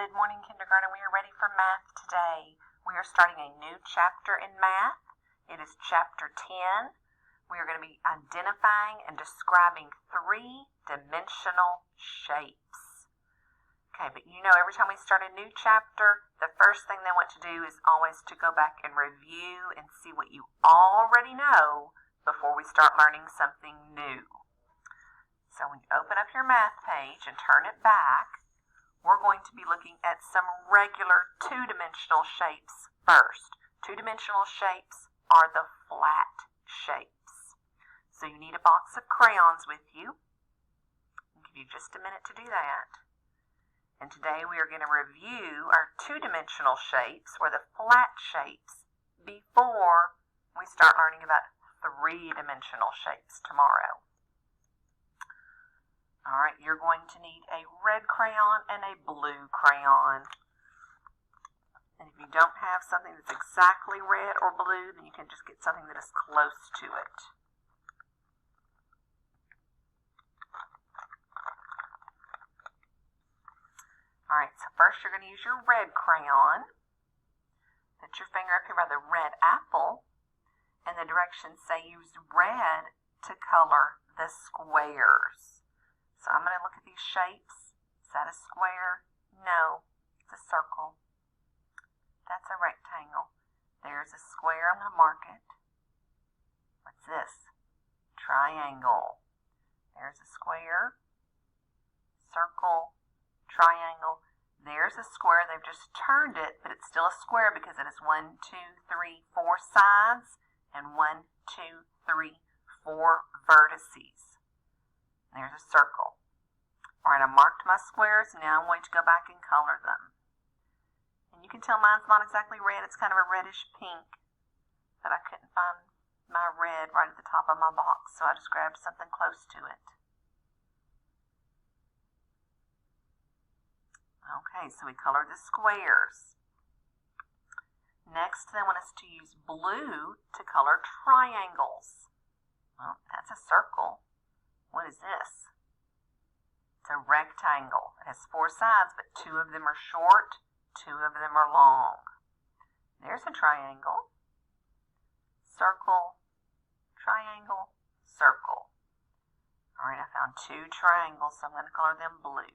Good morning, kindergarten. We are ready for math today. We are starting a new chapter in math. It is chapter 10. We are going to be identifying and describing three-dimensional shapes. Okay, but you know every time we start a new chapter, the first thing they want to do is always to go back and review and see what you already know before we start learning something new. So when you open up your math page and turn it back, we're going to be looking at some regular two-dimensional shapes first. Two-dimensional shapes are the flat shapes. So you need a box of crayons with you. I'll give you just a minute to do that. And today we are going to review our two-dimensional shapes, or the flat shapes, before we start learning about three-dimensional shapes tomorrow. All right, you're going to need a red crayon and a blue crayon. And if you don't have something that's exactly red or blue, then you can just get something that is close to it. All right, so first you're going to use your red crayon. Put your finger up here by the red apple, and the directions say use red to color the squares. So I'm going to look at these shapes. Is that a square? No, it's a circle. That's a rectangle. There's a square. I'm going to mark it. What's this? Triangle. There's a square, circle, triangle. There's a square. They've just turned it, but it's still a square because it has 1, 2, 3, 4 sides and 1, 2, 3, 4 vertices. There's a circle. All right, I marked my squares. Now I'm going to go back and color them. And you can tell mine's not exactly red. It's kind of a reddish pink. But I couldn't find my red right at the top of my box, so I just grabbed something close to it. Okay, so we colored the squares. Next, they want us to use blue to color triangles. Well, that's a circle. What is this? It's a rectangle. It has 4 sides, but 2 of them are short, 2 of them are long. There's a triangle. Circle, triangle, circle. All right, I found 2 triangles, so I'm going to color them blue.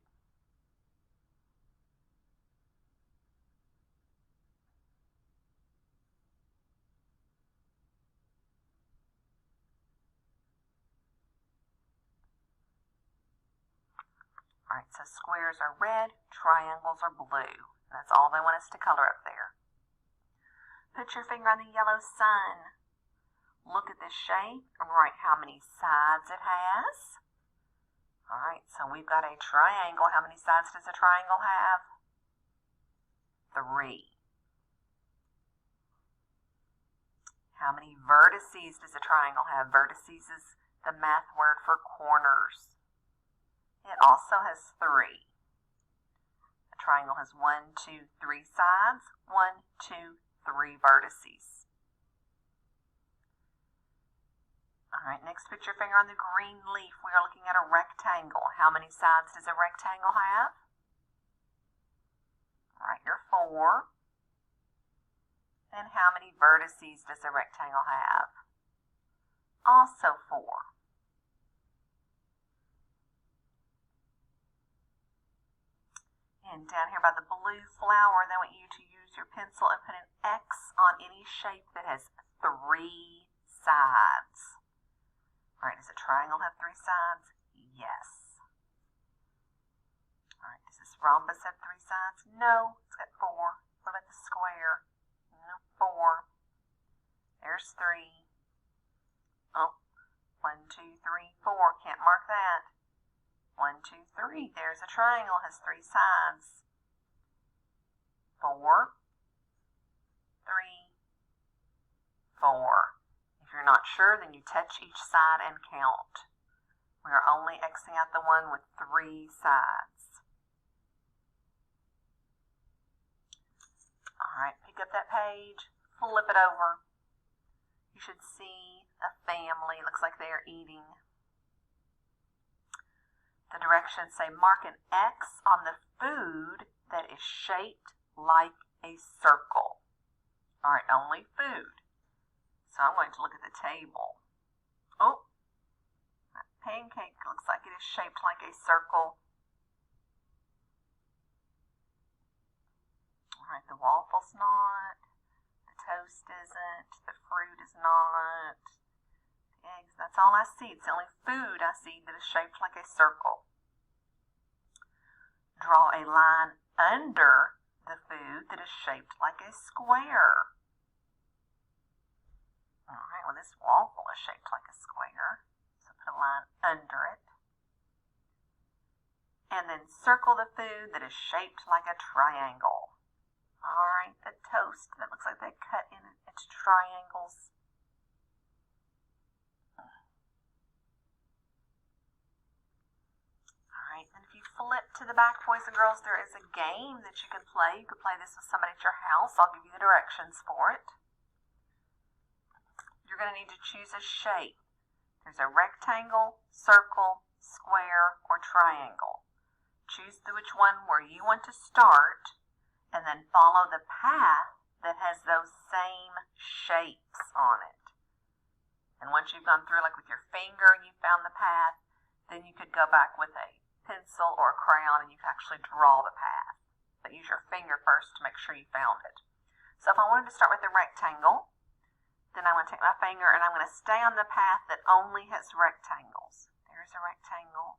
All right, so squares are red, triangles are blue. That's all they want us to color up there. Put your finger on the yellow sun. Look at this shape and write how many sides it has. All right, so we've got a triangle. How many sides does a triangle have? 3. How many vertices does a triangle have? Vertices is the math word for corners. It also has 3. A triangle has 1, 2, 3 sides, 1, 2, 3 vertices. All right, next put your finger on the green leaf. We are looking at a rectangle. How many sides does a rectangle have? All right, you're 4. And how many vertices does a rectangle have? Also 4. And down here by the blue flower, they want you to use your pencil and put an X on any shape that has 3 sides. All right, does a triangle have 3 sides? Yes. All right, does this rhombus have 3 sides? No, it's got 4. What about the square? No, 4. There's 3. Oh, 1, 2, 3, 4. Can't mark that. 1, 2, 3. There's a triangle, has 3 sides. 4, 3, 4. If you're not sure, then you touch each side and count. We are only Xing out the one with 3 sides. All right, pick up that page, flip it over. You should see a family. Looks like they are eating. The directions say mark an X on the food that that is shaped like a circle. All right, only food. So I'm going to look at the table. Oh, that pancake looks like it is shaped like a circle. All right, the waffle's not. The toast isn't. The fruit is not. The eggs, that's all I see. It's the only food I see that is shaped like a circle. Draw a line under the food that is shaped like a square. All right, well, this waffle is shaped like a square, so put a line under it. And then circle the food that is shaped like a triangle. All right, the toast, that looks like they cut in into triangles. All right, and if you flip to the back, boys and girls, there is a game that you can play. You could play this with somebody at your house. I'll give you the directions for it. You're going to need to choose a shape. There's a rectangle, circle, square, or triangle. Choose which one where you want to start, and then follow the path that has those same shapes on it. And once you've gone through, like with your finger, and you found the path, then you could go back with a pencil or a crayon, and you can actually draw the path. But use your finger first to make sure you found it. So if I wanted to start with a rectangle, then I'm going to take my finger and I'm going to stay on the path that only has rectangles. There's a rectangle.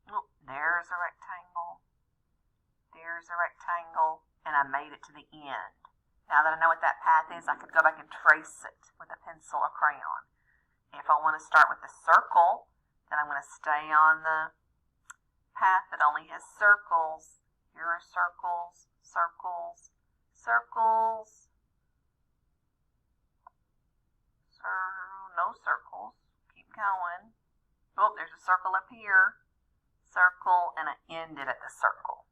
Oh, there's a rectangle. There's a rectangle. And I made it to the end. Now that I know what that path is, I could go back and trace it with a pencil or crayon. If I want to start with the circle, then I'm going to stay on the path that only has circles. Here are circles, circles, circles. No circles. Keep going. Oh, there's a circle up here. Circle, and I ended at the circle.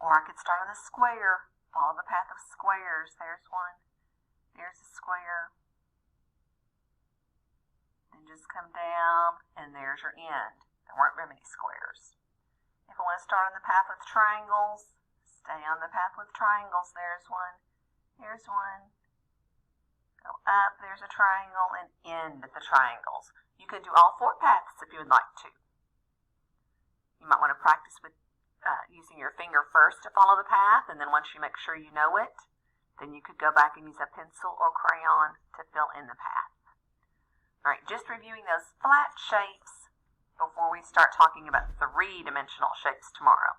Or I could start on the square. Follow the path of squares. There's one. There's a square. And just come down, and there's your end. There weren't very many squares. If I want to start on the path with triangles, stay on the path with triangles. There's one. Here's one. Go up, there's a triangle, and end at the triangles. You can do all four paths if you would like to. You might want to practice with using your finger first to follow the path, and then once you make sure you know it, then you could go back and use a pencil or crayon to fill in the path. All right, just reviewing those flat shapes before we start talking about three-dimensional shapes tomorrow.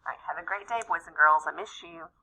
All right, have a great day, boys and girls. I miss you.